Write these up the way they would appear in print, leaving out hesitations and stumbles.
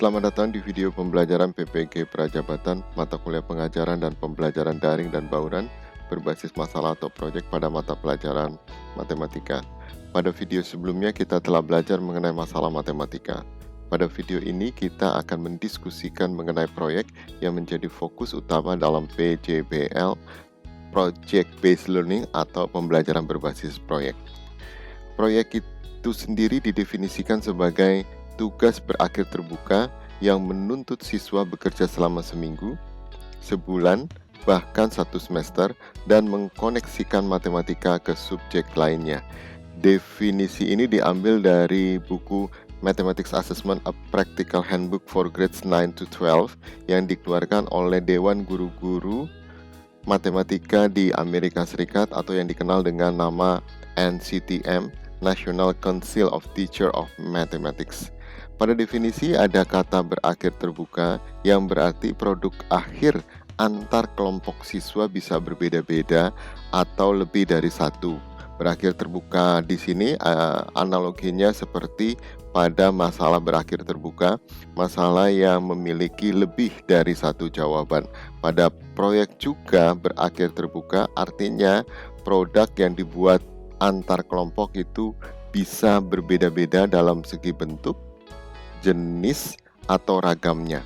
Selamat datang di video pembelajaran PPG Prajabatan, mata kuliah pengajaran dan pembelajaran daring dan bauran berbasis masalah atau proyek pada mata pelajaran matematika. Pada video sebelumnya kita telah belajar mengenai masalah matematika. Pada video ini kita akan mendiskusikan mengenai proyek yang menjadi fokus utama dalam PJBL, Project Based Learning atau pembelajaran berbasis proyek. Proyek itu sendiri didefinisikan sebagai tugas berakhir terbuka yang menuntut siswa bekerja selama seminggu, sebulan, bahkan satu semester, dan mengkoneksikan matematika ke subjek lainnya. Definisi ini diambil dari buku Mathematics Assessment: A Practical Handbook for Grades 9 to 12 yang dikeluarkan oleh Dewan Guru-Guru Matematika di Amerika Serikat atau yang dikenal dengan nama NCTM, National Council of Teachers of Mathematics. Pada definisi ada kata berakhir terbuka yang berarti produk akhir antar kelompok siswa bisa berbeda-beda atau lebih dari satu. Berakhir terbuka di sini analoginya seperti pada masalah berakhir terbuka, masalah yang memiliki lebih dari satu jawaban. Pada proyek juga berakhir terbuka, artinya produk yang dibuat antar kelompok itu bisa berbeda-beda dalam segi bentuk, jenis, atau ragamnya.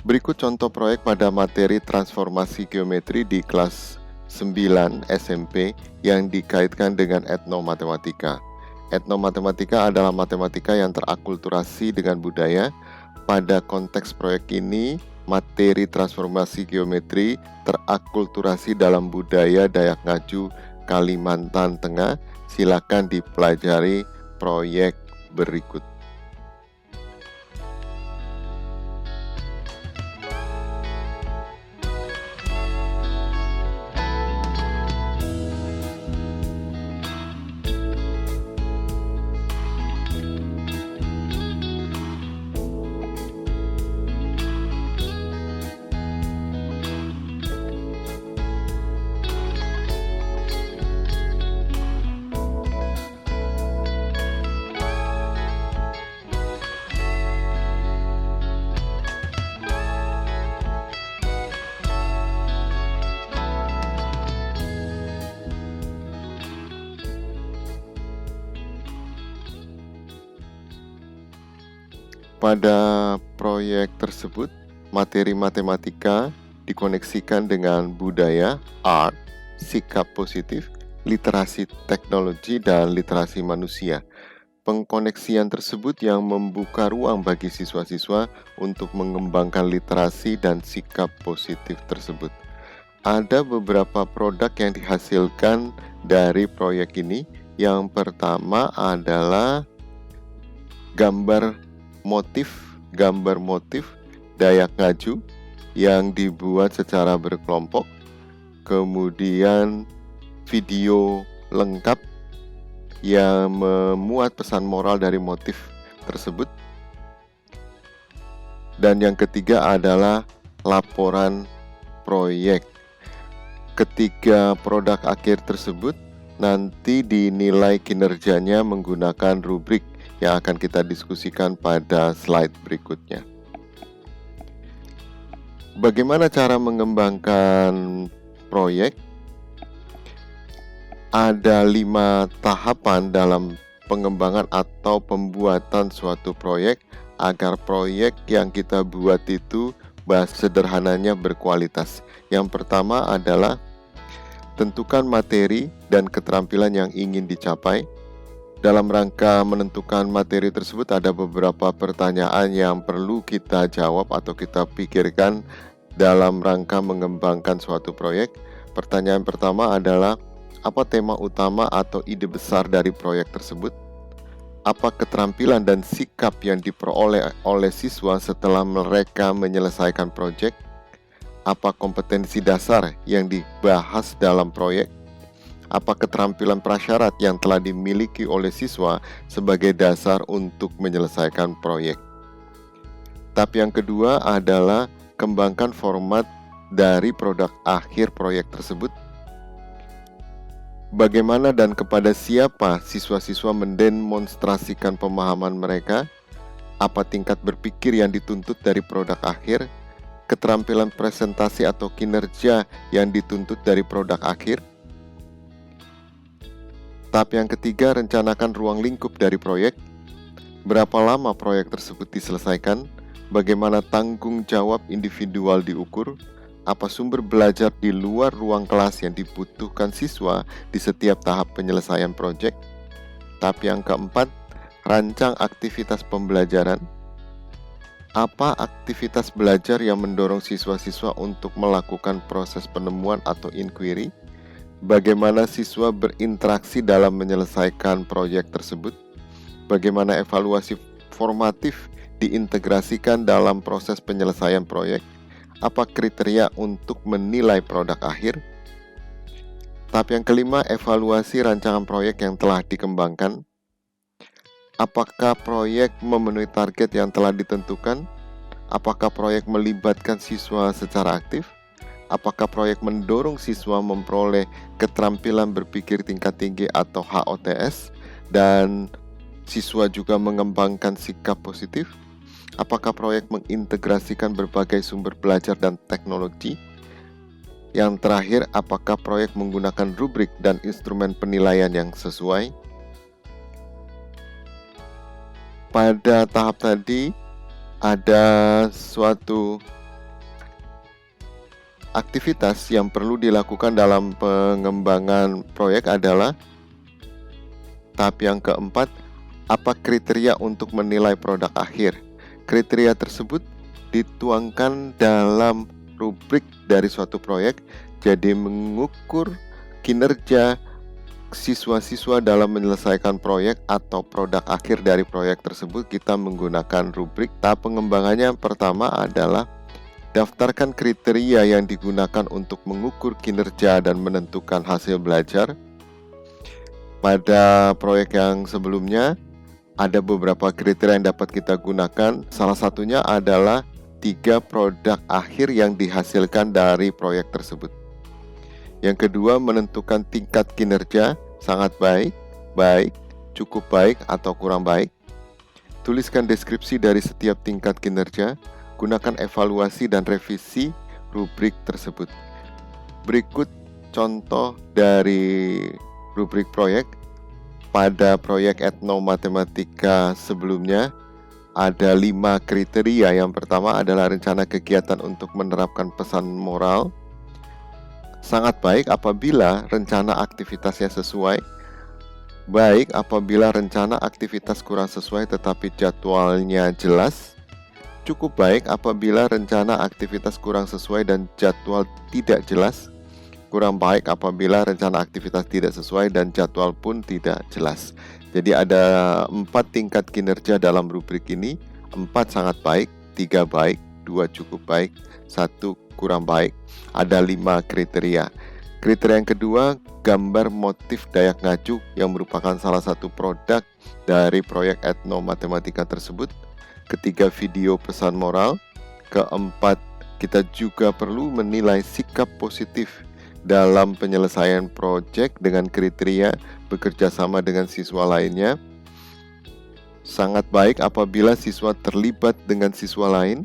Berikut contoh proyek pada materi transformasi geometri di kelas 9 SMP yang dikaitkan dengan etnomatematika. Etnomatematika adalah matematika yang terakulturasi dengan budaya. Pada konteks proyek ini, materi transformasi geometri terakulturasi dalam budaya Dayak Ngaju, Kalimantan Tengah. Silakan dipelajari proyek berikut. Pada proyek tersebut, materi matematika dikoneksikan dengan budaya, art, sikap positif, literasi teknologi, dan literasi manusia. Pengkoneksian tersebut yang membuka ruang bagi siswa-siswa untuk mengembangkan literasi dan sikap positif tersebut. Ada beberapa produk yang dihasilkan dari proyek ini. Yang pertama adalah gambar motif Dayak Ngaju yang dibuat secara berkelompok, kemudian video lengkap yang memuat pesan moral dari motif tersebut, dan yang ketiga adalah laporan proyek. Ketiga produk akhir tersebut nanti dinilai kinerjanya menggunakan rubrik yang akan kita diskusikan pada slide berikutnya. Bagaimana cara mengembangkan proyek? Ada 5 tahapan dalam pengembangan atau pembuatan suatu proyek agar proyek yang kita buat itu sederhananya berkualitas. Yang pertama adalah tentukan materi dan keterampilan yang ingin dicapai. Dalam rangka menentukan materi tersebut ada beberapa pertanyaan yang perlu kita jawab atau kita pikirkan dalam rangka mengembangkan suatu proyek. Pertanyaan pertama adalah, apa tema utama atau ide besar dari proyek tersebut? Apa keterampilan dan sikap yang diperoleh oleh siswa setelah mereka menyelesaikan proyek? Apa kompetensi dasar yang dibahas dalam proyek? Apa keterampilan prasyarat yang telah dimiliki oleh siswa sebagai dasar untuk menyelesaikan proyek? Tahap yang kedua adalah kembangkan format dari produk akhir proyek tersebut. Bagaimana dan kepada siapa siswa-siswa mendemonstrasikan pemahaman mereka? apa tingkat berpikir yang dituntut dari produk akhir, keterampilan presentasi atau kinerja yang dituntut dari produk akhir. Tahap yang ketiga, rencanakan ruang lingkup dari proyek. Berapa lama proyek tersebut diselesaikan? Bagaimana tanggung jawab individual diukur? Apa sumber belajar di luar ruang kelas yang dibutuhkan siswa di setiap tahap penyelesaian proyek? Tahap yang keempat, rancang aktivitas pembelajaran. Apa aktivitas belajar yang mendorong siswa-siswa untuk melakukan proses penemuan atau inquiry? Bagaimana siswa berinteraksi dalam menyelesaikan proyek tersebut? Bagaimana evaluasi formatif diintegrasikan dalam proses penyelesaian proyek? Apa kriteria untuk menilai produk akhir? Tahap yang kelima, evaluasi rancangan proyek yang telah dikembangkan. Apakah proyek memenuhi target yang telah ditentukan? Apakah proyek melibatkan siswa secara aktif? Apakah proyek mendorong siswa memperoleh keterampilan berpikir tingkat tinggi atau HOTS? Dan siswa juga mengembangkan sikap positif? Apakah proyek mengintegrasikan berbagai sumber belajar dan teknologi? Yang terakhir, apakah proyek menggunakan rubrik dan instrumen penilaian yang sesuai? Pada tahap tadi, ada suatu aktivitas yang perlu dilakukan dalam pengembangan proyek adalah tahap yang keempat, apa kriteria untuk menilai produk akhir? Kriteria tersebut dituangkan dalam rubrik dari suatu proyek, jadi mengukur kinerja siswa-siswa dalam menyelesaikan proyek atau produk akhir dari proyek tersebut, kita menggunakan rubrik. Tahap pengembangannya pertama adalah daftarkan kriteria yang digunakan untuk mengukur kinerja dan menentukan hasil belajar. Pada proyek yang sebelumnya, ada beberapa kriteria yang dapat kita gunakan. Salah satunya adalah 3 produk akhir yang dihasilkan dari proyek tersebut. Yang kedua, menentukan tingkat kinerja, sangat baik, baik, cukup baik, atau kurang baik. Tuliskan deskripsi dari setiap tingkat kinerja. Gunakan evaluasi dan revisi rubrik tersebut. Berikut contoh dari rubrik proyek. Pada proyek etnomatematika sebelumnya, ada 5 kriteria. Yang pertama adalah rencana kegiatan untuk menerapkan pesan moral. Sangat baik apabila rencana aktivitasnya sesuai. Baik apabila rencana aktivitas kurang sesuai tetapi jadwalnya jelas. Cukup baik apabila rencana aktivitas kurang sesuai dan jadwal tidak jelas. Kurang baik apabila rencana aktivitas tidak sesuai dan jadwal pun tidak jelas. Jadi ada 4 tingkat kinerja dalam rubrik ini. 4 sangat baik, 3 baik, 2 cukup baik, 1 kurang baik. Ada 5 kriteria. Kriteria yang kedua, gambar motif Dayak Ngaju yang merupakan salah satu produk dari proyek etnomatematika tersebut. Ketiga, video pesan moral. Keempat, kita juga perlu menilai sikap positif dalam penyelesaian proyek dengan kriteria bekerja sama dengan siswa lainnya. Sangat baik apabila siswa terlibat dengan siswa lain,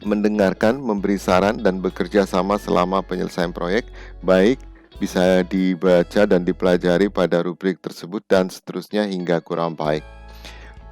mendengarkan, memberi saran, dan bekerja sama selama penyelesaian proyek. Baik bisa dibaca dan dipelajari pada rubrik tersebut dan seterusnya hingga kurang baik.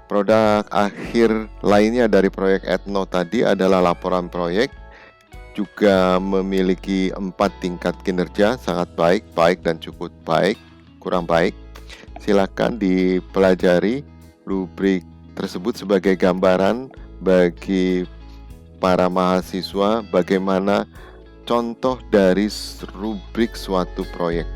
Produk akhir lainnya dari proyek Etno tadi adalah laporan proyek. Juga memiliki 4 tingkat kinerja, sangat baik, baik, dan cukup baik, kurang baik. Silakan dipelajari rubrik tersebut sebagai gambaran bagi para mahasiswa bagaimana contoh dari rubrik suatu proyek.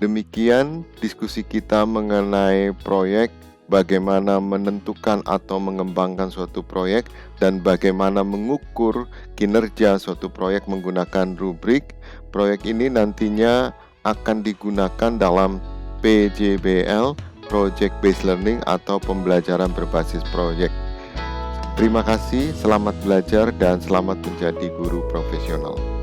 Demikian diskusi kita mengenai proyek, bagaimana menentukan atau mengembangkan suatu proyek, dan bagaimana mengukur kinerja suatu proyek menggunakan rubrik. Proyek ini nantinya akan digunakan dalam PJBL, Project Based Learning atau pembelajaran berbasis proyek. Terima kasih, selamat belajar dan selamat menjadi guru profesional.